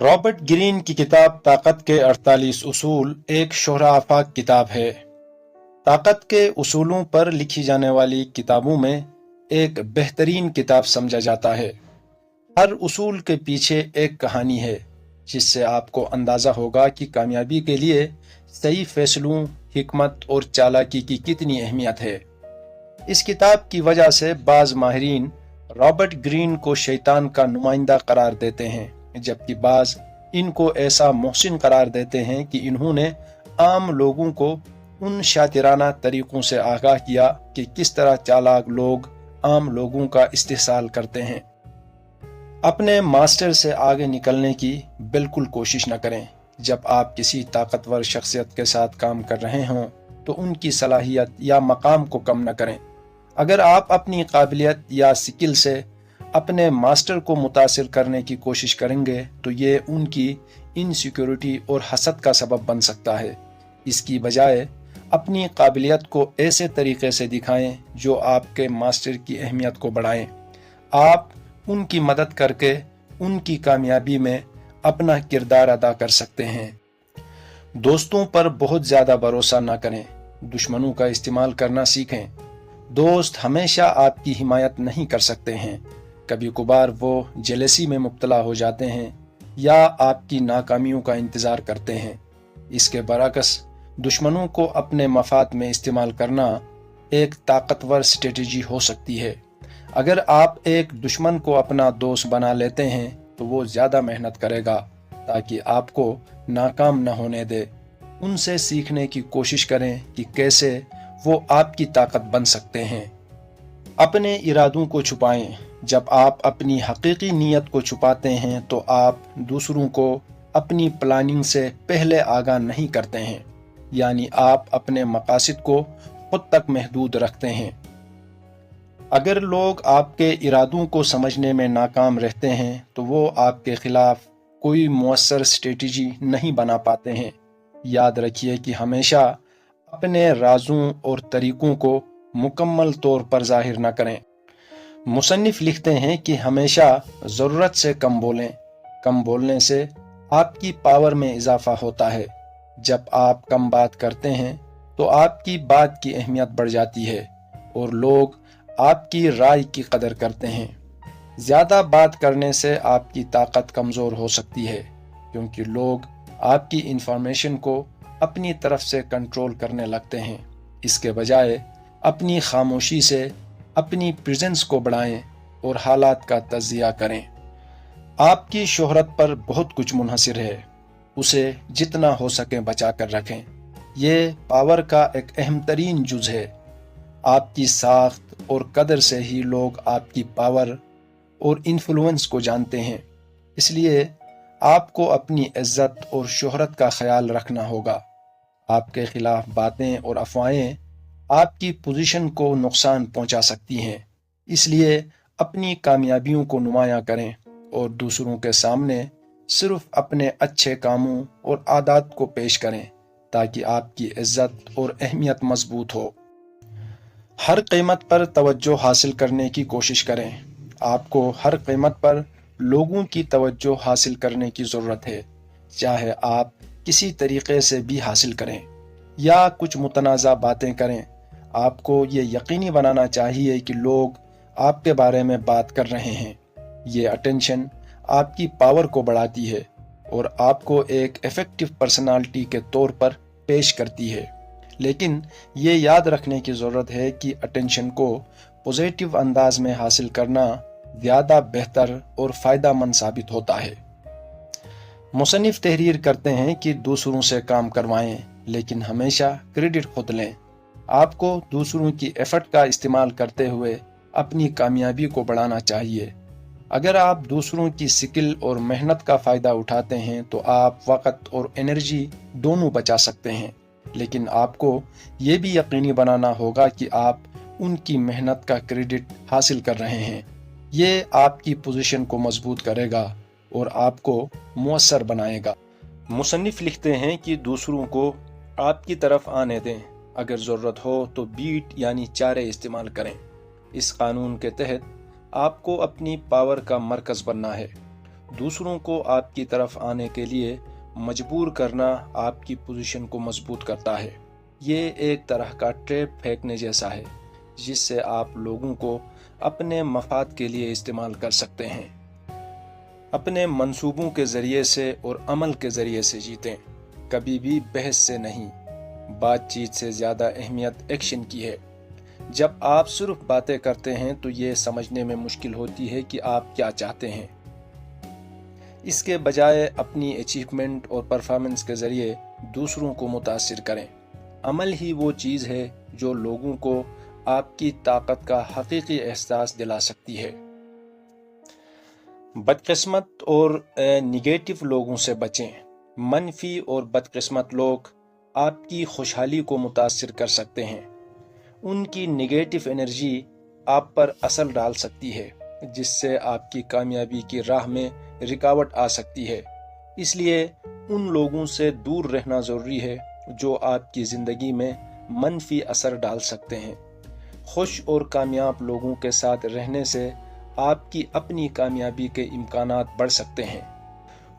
Robert Greene की किताब ताकत के 48 उसूल एक शोहरा आफाक किताब है। ताकत के उसूलों पर लिखी जाने वाली किताबों में एक बेहतरीन किताब समझा जाता है। हर उसूल के पीछे एक कहानी है जिससे आपको अंदाज़ा होगा कि कामयाबी के लिए सही फैसलों, हिकमत और चालाकी की कितनी अहमियत है। इस किताब की वजह से बाज़ माहिरीन रॉबर्ट ग्रीन को शैतान का नुमाइंदा करार देते हैं, जबकि बाज़ इनको ऐसा मोहसिन करार देते हैं कि इन्होंने आम लोगों को उन शातिराना तरीक़ों से आगाह किया कि किस तरह चालाक लोग आम लोगों का इस्तेहसाल करते हैं। अपने मास्टर से आगे निकलने की बिल्कुल कोशिश न करें। जब आप किसी ताकतवर शख्सियत के साथ काम कर रहे हों तो उनकी सलाहियत या मकाम को कम न करें। अगर आप अपनी काबिलियत या स्किल से अपने मास्टर को मुतासिर करने की कोशिश करेंगे तो ये उनकी इनसिक्योरिटी और हसद का सबब बन सकता है। इसकी बजाय अपनी काबिलियत को ऐसे तरीके से दिखाएं जो आपके मास्टर की अहमियत को बढ़ाएं। आप उनकी मदद करके उनकी कामयाबी में अपना किरदार अदा कर सकते हैं। दोस्तों पर बहुत ज़्यादा भरोसा ना करें, दुश्मनों का इस्तेमाल करना सीखें। दोस्त हमेशा आपकी हिमायत नहीं कर सकते हैं। कभी कभार वो जेलसी में मुब्तला हो जाते हैं या आपकी नाकामियों का इंतज़ार करते हैं। इसके बरअक्स दुश्मनों को अपने मफाद में इस्तेमाल करना एक ताकतवर स्ट्रेटजी हो सकती है। अगर आप एक दुश्मन को अपना दोस्त बना लेते हैं तो वो ज़्यादा मेहनत करेगा ताकि आपको नाकाम न होने दे। उनसे सीखने की कोशिश करें कि कैसे वो आपकी ताकत बन सकते हैं। अपने इरादों को छुपाएं। जब आप अपनी हकीकी नीयत को छुपाते हैं तो आप दूसरों को अपनी प्लानिंग से पहले आगाह नहीं करते हैं, यानी आप अपने मकासद को खुद तक महदूद रखते हैं। अगर लोग आपके इरादों को समझने में नाकाम रहते हैं तो वो आपके खिलाफ कोई मुअस्सर स्ट्रेटजी नहीं बना पाते हैं। याद रखिए कि हमेशा अपने राज़ों और तरीक़ों को मुकम्मल तौर पर ज़ाहिर न करें। मुसन्निफ़ लिखते हैं कि हमेशा ज़रूरत से कम बोलें। कम बोलने से आपकी पावर में इजाफ़ा होता है। जब आप कम बात करते हैं तो आपकी बात की अहमियत बढ़ जाती है और लोग आपकी राय की कदर करते हैं। ज़्यादा बात करने से आपकी ताकत कमज़ोर हो सकती है, क्योंकि लोग आपकी इंफॉर्मेशन को अपनी तरफ से कंट्रोल करने लगते हैं। इसके बजाय अपनी खामोशी से अपनी प्रेजेंस को बढ़ाएं और हालात का तज़िया करें। आपकी शोहरत पर बहुत कुछ मुनहसर है, उसे जितना हो सके बचा कर रखें। ये पावर का एक अहम तरीन जुज़ है। आपकी साख्त और कदर से ही लोग आपकी पावर और इन्फ्लुएंस को जानते हैं। इसलिए आपको अपनी इज्जत और शोहरत का ख्याल रखना होगा। आपके खिलाफ बातें और अफवाहें आपकी पोजीशन को नुकसान पहुंचा सकती हैं। इसलिए अपनी कामयाबियों को नुमायां करें और दूसरों के सामने सिर्फ अपने अच्छे कामों और आदात को पेश करें ताकि आपकी इज्जत और अहमियत मजबूत हो। हर कीमत पर तवज्जो हासिल करने की कोशिश करें। आपको हर कीमत पर लोगों की तवज्जो हासिल करने की ज़रूरत है, चाहे आप किसी तरीक़े से भी हासिल करें या कुछ मुतनाज़ा बातें करें। आपको ये यकीनी बनाना चाहिए कि लोग आपके बारे में बात कर रहे हैं। ये अटेंशन आपकी पावर को बढ़ाती है और आपको एक इफ़ेक्टिव पर्सनालिटी के तौर पर पेश करती है। लेकिन ये याद रखने की ज़रूरत है कि अटेंशन को पॉजिटिव अंदाज में हासिल करना ज़्यादा बेहतर और फ़ायदेमंद साबित होता है। मुसन्निफ़ तहरीर करते हैं कि दूसरों से काम करवाएं, लेकिन हमेशा क्रेडिट खुद लें। आपको दूसरों की एफर्ट का इस्तेमाल करते हुए अपनी कामयाबी को बढ़ाना चाहिए। अगर आप दूसरों की स्किल और मेहनत का फ़ायदा उठाते हैं तो आप वक़्त और एनर्जी दोनों बचा सकते हैं, लेकिन आपको ये भी यकीनी बनाना होगा कि आप उनकी मेहनत का क्रेडिट हासिल कर रहे हैं। ये आपकी पोजीशन को मजबूत करेगा और आपको मुअस्सर बनाएगा। मुसन्निफ़ लिखते हैं कि दूसरों को आपकी तरफ आने दें। अगर ज़रूरत हो तो बीट यानी चारे इस्तेमाल करें। इस कानून के तहत आपको अपनी पावर का मरकज़ बनना है दूसरों को आपकी तरफ आने के लिए मजबूर करना आपकी पोजीशन को मजबूत करता है। ये एक तरह का ट्रैप फेंकने जैसा है जिससे आप लोगों को अपने मफाद के लिए इस्तेमाल कर सकते हैं। अपने मंसूबों के ज़रिए से और अमल के ज़रिए से जीतें। कभी भी बहस से नहीं, बातचीत से ज़्यादा अहमियत एक्शन की है। जब आप सिर्फ बातें करते हैं तो ये समझने में मुश्किल होती है कि आप क्या चाहते हैं। इसके बजाय अपनी अचीवमेंट और परफॉर्मेंस के ज़रिए दूसरों को मुतासिर करें। अमल ही वो चीज़ है जो लोगों को आपकी ताकत का हकीकी एहसास दिला सकती है। बदकिस्मत और निगेटिव लोगों से बचें। मनफी और बदकिस्मत लोग आपकी खुशहाली को मुतासिर कर सकते हैं। उनकी निगेटिव एनर्जी आप पर असर डाल सकती है जिससे आपकी कामयाबी की राह में रुकावट आ सकती है। इसलिए उन लोगों से दूर रहना ज़रूरी है जो आपकी ज़िंदगी में मनफी असर डाल सकते हैं। खुश और कामयाब लोगों के साथ रहने से आपकी अपनी कामयाबी के इम्कानात बढ़ सकते हैं।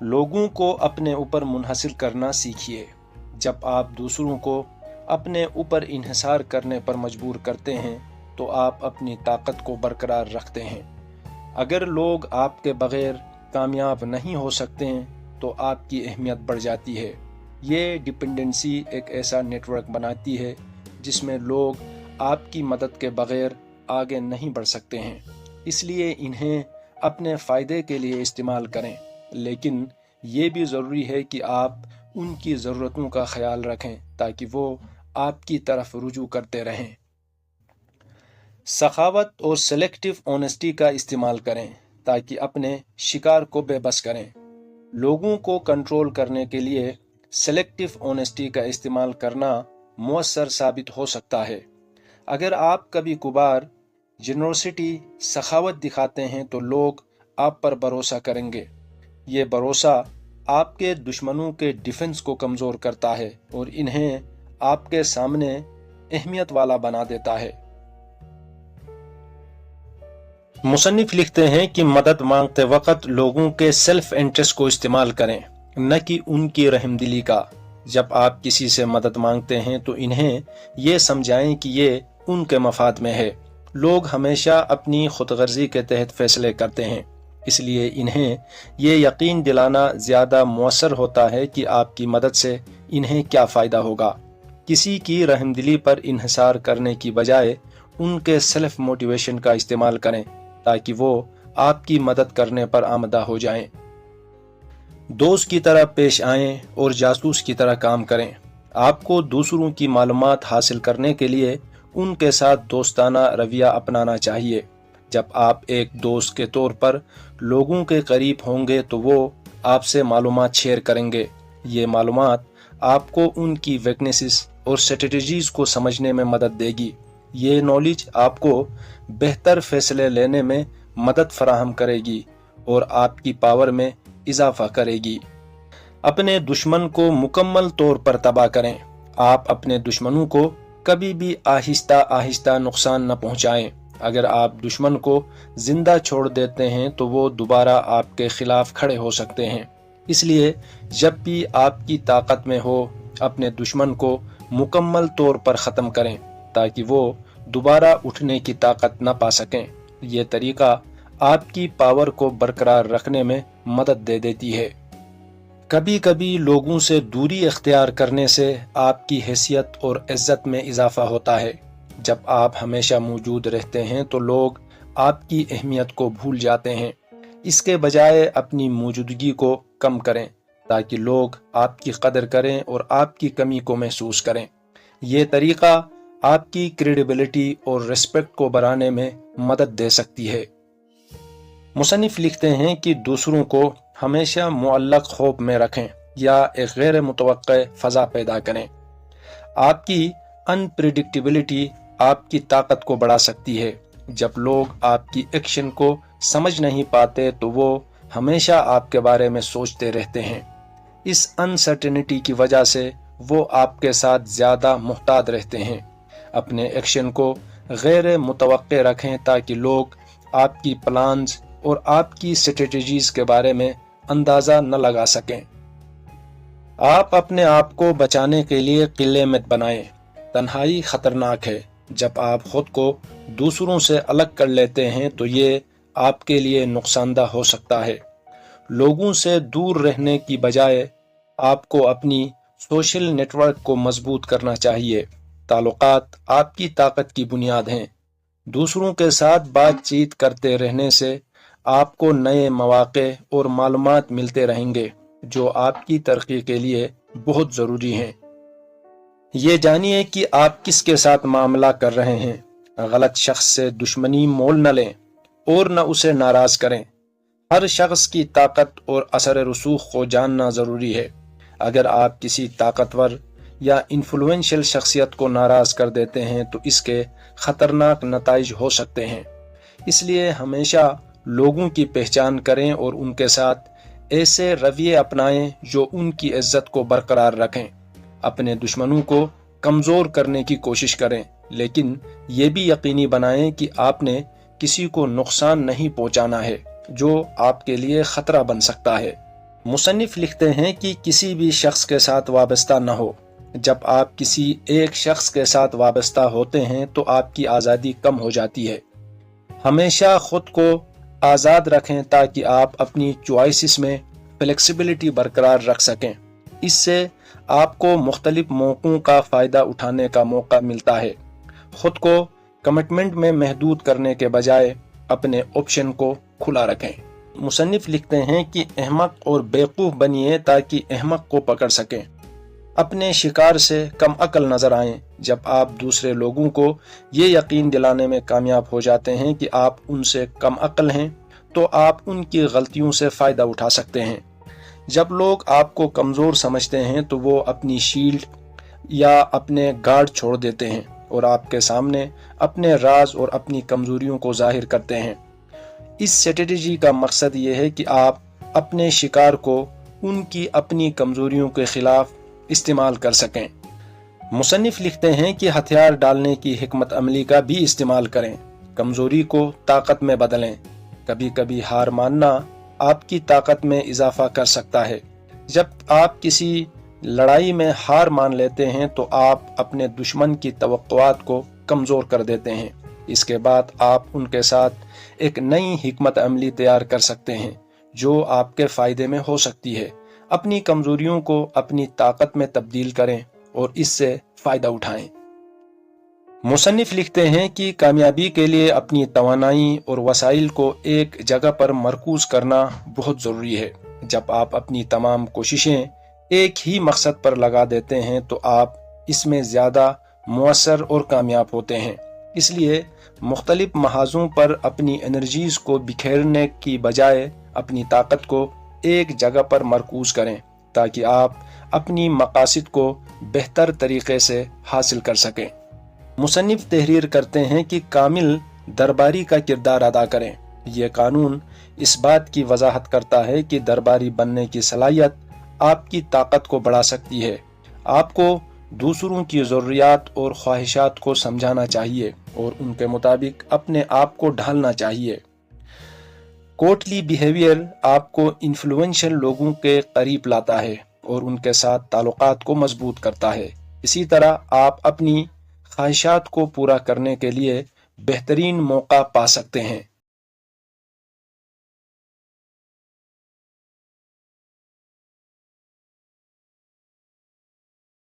लोगों को अपने ऊपर मुनहसिर करना सीखिए। जब आप दूसरों को अपने ऊपर इन्हिसार करने पर मजबूर करते हैं तो आप अपनी ताकत को बरकरार रखते हैं। अगर लोग आपके बगैर कामयाब नहीं हो सकते हैं तो आपकी अहमियत बढ़ जाती है। ये डिपेंडेंसी एक ऐसा नेटवर्क बनाती है जिसमें लोग आपकी मदद के बगैर आगे नहीं बढ़ सकते हैं। इसलिए इन्हें अपने फ़ायदे के लिए इस्तेमाल करें, लेकिन ये भी ज़रूरी है कि आप उनकी ज़रूरतों का ख्याल रखें ताकि वो आपकी तरफ रुजू करते रहें। सखावत और सेलेक्टिव ऑनेस्टी का इस्तेमाल करें ताकि अपने शिकार को बेबस करें। लोगों को कंट्रोल करने के लिए सेलेक्टिव ऑनेस्टी का इस्तेमाल करना मुअस्सर साबित हो सकता है। अगर आप कभी कभार जेनरोसिटी, सखावत दिखाते हैं तो लोग आप पर भरोसा करेंगे। ये भरोसा आपके दुश्मनों के डिफेंस को कमज़ोर करता है और इन्हें आपके सामने अहमियत वाला बना देता है। मुसन्निफ लिखते हैं कि मदद मांगते वक्त लोगों के सेल्फ इंटरेस्ट को इस्तेमाल करें, न कि उनकी रहमदिली का। जब आप किसी से मदद मांगते हैं तो इन्हें ये समझाएं कि ये उनके मफाद में है। लोग हमेशा अपनी खुदगर्जी के तहत फैसले करते हैं, इसलिए इन्हें ये यकीन दिलाना ज़्यादा मुअस्सर होता है कि आपकी मदद से इन्हें क्या फ़ायदा होगा। किसी की रहमदिली पर इन्हिसार करने की बजाय उनके सेल्फ मोटिवेशन का इस्तेमाल करें ताकि वो आपकी मदद करने पर आमदा हो जाएं। दोस्त की तरह पेश आएं और जासूस की तरह काम करें। आपको दूसरों की मालूमात हासिल करने के लिए उनके साथ दोस्ताना रवैया अपनाना चाहिए। जब आप एक दोस्त के तौर पर लोगों के करीब होंगे तो वो आपसे मालूमात शेयर करेंगे। ये मालूमात आपको उनकी वीकनेसेस और स्ट्रेटजीज को समझने में मदद देगी। ये नॉलेज आपको बेहतर फैसले लेने में मदद फराहम करेगी और आपकी पावर में इजाफा करेगी। अपने दुश्मन को मुकम्मल तौर पर तबाह करें। आप अपने दुश्मनों को कभी भी आहिस्ता आहिस्ता नुकसान न पहुंचाएं। अगर आप दुश्मन को जिंदा छोड़ देते हैं तो वो दोबारा आपके खिलाफ खड़े हो सकते हैं। इसलिए जब भी आपकी ताकत में हो अपने दुश्मन को मुकम्मल तौर पर ख़त्म करें ताकि वो दोबारा उठने की ताकत न पा सकें। ये तरीका आपकी पावर को बरकरार रखने में मदद दे देती है। कभी कभी लोगों से दूरी इख्तियार करने से आपकी हैसियत और इज्जत में इजाफा होता है। जब आप हमेशा मौजूद रहते हैं तो लोग आपकी अहमियत को भूल जाते हैं। इसके बजाय अपनी मौजूदगी को कम करें ताकि लोग आपकी कदर करें और आपकी कमी को महसूस करें। ये तरीका आपकी क्रेडिबिलिटी और रिस्पेक्ट को बढ़ाने में मदद दे सकती है। मुसन्निफ लिखते हैं कि दूसरों को हमेशा मुअल्लक खौफ में रखें या एक गैर मुतवक्के फ़ज़ा पैदा करें। आपकी अनप्रिडिक्टेबिलिटी आपकी ताकत को बढ़ा सकती है। जब लोग आपकी एक्शन को समझ नहीं पाते तो वो हमेशा आपके बारे में सोचते रहते हैं। इस अनसर्टेनिटी की वजह से वो आपके साथ ज़्यादा मुहतात रहते हैं। अपने एक्शन को गैर मुतवक्के रखें ताकि लोग आपकी प्लान्स اور آپ کی اسٹریٹجیز کے بارے میں اندازہ نہ لگا سکیں۔ آپ اپنے آپ کو بچانے کے لیے قلعے مت بنائیں۔ تنہائی خطرناک ہے۔ جب آپ خود کو دوسروں سے الگ کر لیتے ہیں تو یہ آپ کے لیے نقصان دہ ہو سکتا ہے۔ لوگوں سے دور رہنے کی بجائے آپ کو اپنی سوشل نیٹ ورک کو مضبوط کرنا چاہیے۔ تعلقات آپ کی طاقت کی بنیاد ہیں۔ دوسروں کے ساتھ بات چیت کرتے رہنے سے آپ کو نئے مواقع اور معلومات ملتے رہیں گے جو آپ کی ترقی کے لیے بہت ضروری ہیں۔ یہ جانیے کہ آپ کس کے ساتھ معاملہ کر رہے ہیں۔ غلط شخص سے دشمنی مول نہ لیں اور نہ اسے ناراض کریں۔ ہر شخص کی طاقت اور اثر رسوخ کو جاننا ضروری ہے۔ اگر آپ کسی طاقتور یا انفلوئنشل شخصیت کو ناراض کر دیتے ہیں تو اس کے خطرناک نتائج ہو سکتے ہیں۔ اس لیے ہمیشہ لوگوں کی پہچان کریں اور ان کے ساتھ ایسے رویے اپنائیں جو ان کی عزت کو برقرار رکھیں۔ اپنے دشمنوں کو کمزور کرنے کی کوشش کریں، لیکن یہ بھی یقینی بنائیں کہ آپ نے کسی کو نقصان نہیں پہنچانا ہے جو آپ کے لیے خطرہ بن سکتا ہے۔ مصنف لکھتے ہیں کہ کسی بھی شخص کے ساتھ وابستہ نہ ہو۔ جب آپ کسی ایک شخص کے ساتھ وابستہ ہوتے ہیں تو آپ کی آزادی کم ہو جاتی ہے۔ ہمیشہ خود کو آزاد رکھیں تاکہ آپ اپنی چوائسز میں فلیکسیبلٹی برقرار رکھ سکیں۔ اس سے آپ کو مختلف موقعوں کا فائدہ اٹھانے کا موقع ملتا ہے۔ خود کو کمٹمنٹ میں محدود کرنے کے بجائے اپنے آپشن کو کھلا رکھیں۔ مصنف لکھتے ہیں کہ احمق اور بیوقوف بنیے تاکہ احمق کو پکڑ سکیں۔ اپنے شکار سے کم عقل نظر آئیں۔ جب آپ دوسرے لوگوں کو یہ یقین دلانے میں کامیاب ہو جاتے ہیں کہ آپ ان سے کم عقل ہیں تو آپ ان کی غلطیوں سے فائدہ اٹھا سکتے ہیں۔ جب لوگ آپ کو کمزور سمجھتے ہیں تو وہ اپنی شیلڈ یا اپنے گارڈ چھوڑ دیتے ہیں اور آپ کے سامنے اپنے راز اور اپنی کمزوریوں کو ظاہر کرتے ہیں۔ اس اسٹریٹجی کا مقصد یہ ہے کہ آپ اپنے شکار کو ان کی اپنی کمزوریوں کے خلاف استعمال کر سکیں۔ مصنف لکھتے ہیں کہ ہتھیار ڈالنے کی حکمت عملی کا بھی استعمال کریں۔ کمزوری کو طاقت میں بدلیں۔ کبھی کبھی ہار ماننا آپ کی طاقت میں اضافہ کر سکتا ہے۔ جب آپ کسی لڑائی میں ہار مان لیتے ہیں تو آپ اپنے دشمن کی توقعات کو کمزور کر دیتے ہیں۔ اس کے بعد آپ ان کے ساتھ ایک نئی حکمت عملی تیار کر سکتے ہیں جو آپ کے فائدے میں ہو سکتی ہے۔ اپنی کمزوریوں کو اپنی طاقت میں تبدیل کریں اور اس سے فائدہ اٹھائیں۔ مصنف لکھتے ہیں کہ کامیابی کے لیے اپنی توانائی اور وسائل کو ایک جگہ پر مرکوز کرنا بہت ضروری ہے۔ جب آپ اپنی تمام کوششیں ایک ہی مقصد پر لگا دیتے ہیں تو آپ اس میں زیادہ مؤثر اور کامیاب ہوتے ہیں۔ اس لیے مختلف محاذوں پر اپنی انرجیز کو بکھیرنے کی بجائے اپنی طاقت کو ایک جگہ پر مرکوز کریں تاکہ آپ اپنی مقاصد کو بہتر طریقے سے حاصل کر سکیں۔ مصنف تحریر کرتے ہیں کہ کامل درباری کا کردار ادا کریں۔ یہ قانون اس بات کی وضاحت کرتا ہے کہ درباری بننے کی صلاحیت آپ کی طاقت کو بڑھا سکتی ہے۔ آپ کو دوسروں کی ضروریات اور خواہشات کو سمجھانا چاہیے اور ان کے مطابق اپنے آپ کو ڈھالنا چاہیے۔ کوٹلی بیہیویئر آپ کو انفلوئنشل لوگوں کے قریب لاتا ہے اور ان کے ساتھ تعلقات کو مضبوط کرتا ہے۔ اسی طرح آپ اپنی خواہشات کو پورا کرنے کے لیے بہترین موقع پا سکتے ہیں۔